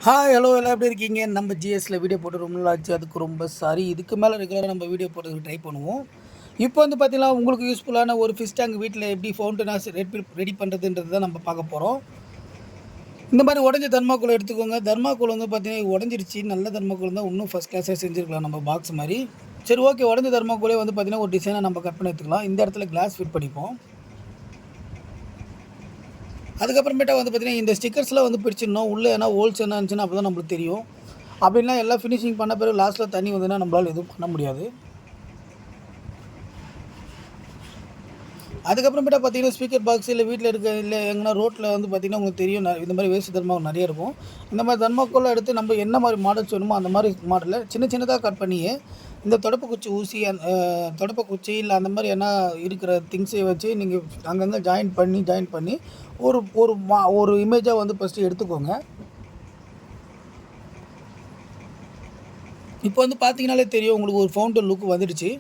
Hi hello எல்லாம் எப்படி இருக்கீங்க? நம்ம ஜிஎஸ்ல வீடியோ போட்டு ரொம்ப நாள் ஆச்சு. அதுக்கு ரொம்ப சாரி. இதுக்கு மேலே ரெகுலராக நம்ம வீடியோ போடுறதுக்கு ட்ரை பண்ணுவோம். இப்போ வந்து பார்த்தீங்கன்னா, உங்களுக்கு யூஸ்ஃபுல்லான ஒரு ஃபிஷ் டேங்க் வீட்டில் எப்படி ஃபவுண்டனாக ரெடி பண்ணுறதுன்றது தான் நம்ம பார்க்க போகிறோம். இந்த மாதிரி உடஞ்ச தர்மாக்கோல் எடுத்துக்கோங்க. தர்மாக்கோல் வந்து பார்த்தீங்கன்னா உடஞ்சிருச்சு. நல்ல தர்மாக்கோல் தான் இன்னும் ஃபஸ்ட் கிளாஸாக செஞ்சுருக்கலாம் நம்ம பாக்ஸ் மாதிரி. சரி, ஓகே. உடஞ்ச தர்மாக்கோலே வந்து பார்த்தீங்கன்னா ஒரு டிசைனாக நம்ம கட் பண்ணி எடுத்துக்கலாம். இந்த இடத்துல கிளாஸ் ஃபிட் பண்ணிப்போம். அதுக்கப்புறமேட்டா வந்து பார்த்தீங்கன்னா இந்த ஸ்டிக்கர்ஸ்லாம் வந்து பிரிச்சிடணும். உள்ளே ஏன்னா ஹோல்ஸ் என்ன இருந்துச்சுன்னா அப்போ தான் நம்மளுக்கு தெரியும். அப்படின்னா எல்லாம் ஃபினிஷிங் பண்ண பிறகு லாஸ்ட்டில் தண்ணி வந்ததுன்னா நம்மளால் எதுவும் பண்ண முடியாது. அதுக்கப்புறமேட்டா பார்த்தீங்கன்னா ஸ்பீக்கர் பாக்ஸ் இல்லை வீட்டில் இல்லை எங்கன்னா ரோட்டில் வந்து பார்த்தீங்கன்னா உங்களுக்கு தெரியும் இந்த மாதிரி வேஸ்ட் தர்மாக்கோல் நிறைய இருக்கும். இந்த மாதிரி தர்மாக்கோலை எடுத்து நம்ம என்ன மாதிரி மாடல்ஸ் வேணுமோ அந்த மாதிரி மாடலில் சின்னதாக கட் பண்ணி இந்த தொடப்பக்குச்சி ஊசி தொடப்பக்குச்சி இல்லை அந்த மாதிரி என்ன இருக்கிற திங்ஸை வச்சு நீங்கள் அங்கங்கே ஜாயின் பண்ணி ஒரு ஒரு இமேஜாக வந்து ஃபஸ்ட்டு எடுத்துக்கோங்க. இப்போ வந்து பார்த்தீங்கனாலே தெரியும் உங்களுக்கு ஒரு ஃபவுண்டன் லுக் வந்துடுச்சு.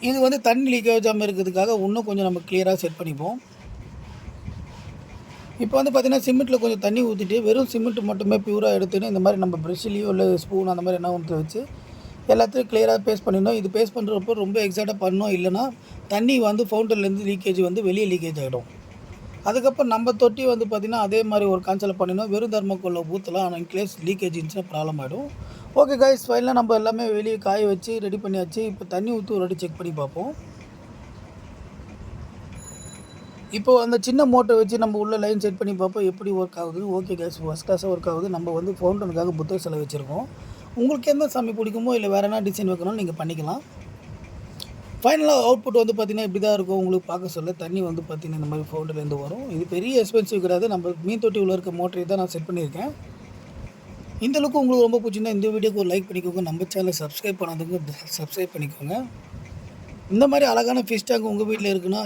இது வந்து தண்ணி லீக் ஆகாமல் இருக்கிறதுக்காக இன்னும் கொஞ்சம் நம்ம கிளியராக செட் பண்ணிப்போம். இப்போ வந்து பார்த்திங்கன்னா சிமெண்ட்டில் கொஞ்சம் தண்ணி ஊற்றிட்டு வெறும் சிமெண்ட் மட்டுமே பியூராக எடுத்துன்னு இந்த மாதிரி நம்ம ப்ரெஷ்லேயோ இல்லை ஸ்பூன் அந்த மாதிரி என்ன ஒன்று வச்சு எல்லாத்தையும் கிளியராக பேஸ்ட் பண்ணிடணும். இது பேஸ்ட் பண்ணுறப்போ ரொம்ப எக்ஸாக்டாக பண்ணணும், இல்லைனா தண்ணி வந்து ஃபவுண்டன்லேருந்து லீக்கேஜ் வந்து வெளியே லீக்கேஜ் ஆகிடும். அதுக்கப்புறம் நம்ம தொட்டி வந்து பார்த்திங்கன்னா அதே மாதிரி ஒரு கான்செப்ட் பண்ணிடணும். வெறும் தர்மாக்கோல்ல ஊற்றலாம், ஆனால் இன்கேஸ் லீக்கேஜ் இருந்துச்சுன்னா ப்ராப்ளம் ஆகிடும். ஓகே கைஸ், ஃபைனலாக நம்ம எல்லாமே வெளியே காய வச்சு ரெடி பண்ணியாச்சு. இப்போ தண்ணி ஊற்றி ஒரு வாட்டி செக் பண்ணி பார்ப்போம். இப்போது அந்த சின்ன மோட்டரை வச்சு நம்ம உள்ள லைன் செட் பண்ணி பார்ப்போம் எப்படி ஒர்க் ஆகுது. ஓகே கைஸ், ஃபஸ்ட் கிளாஸாக ஒர்க் ஆகுது. நம்ம வந்து ஃபவுண்டனுக்காக புத்தக சிலை வச்சுருக்கோம். உங்களுக்கு எந்த சாமி பிடிக்குமோ இல்லை வேறு என்ன டிசைன் வைக்கணும் நீங்கள் பண்ணிக்கலாம். ஃபைனலாக அவுட்புட் வந்து பார்த்திங்கன்னா இப்படி தான் இருக்கும். உங்களுக்கு பார்க்க சொல்ல தண்ணி வந்து பார்த்திங்கன்னா இந்த மாதிரி ஃபவுண்டன்லேருந்து வரும். இது பெரிய எக்ஸ்பென்சிவ் கிடையாது. நம்ம மீன் தொட்டி உள்ள இருக்க மோட்டரை தான் நான் செட் பண்ணியிருக்கேன். இந்த லுக்கு உங்களுக்கு ரொம்ப பிடிச்சிருந்தா இந்த வீடியோக்கு ஒரு லைக் பண்ணிக்கோங்க. நம்ம சேனலை சப்ஸ்கிரைப் பண்ணாதவங்க சப்ஸ்கிரைப் பண்ணிக்கோங்க. இந்த மாதிரி அழகான ஃபிஷ் டேங்க் உங்கள் வீட்டில் இருக்குன்னா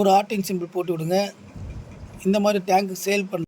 ஒரு ஆர்டிங் சிம்பிள் போட்டு விடுங்க. இந்த மாதிரி டேங்க் சேல் பண்ண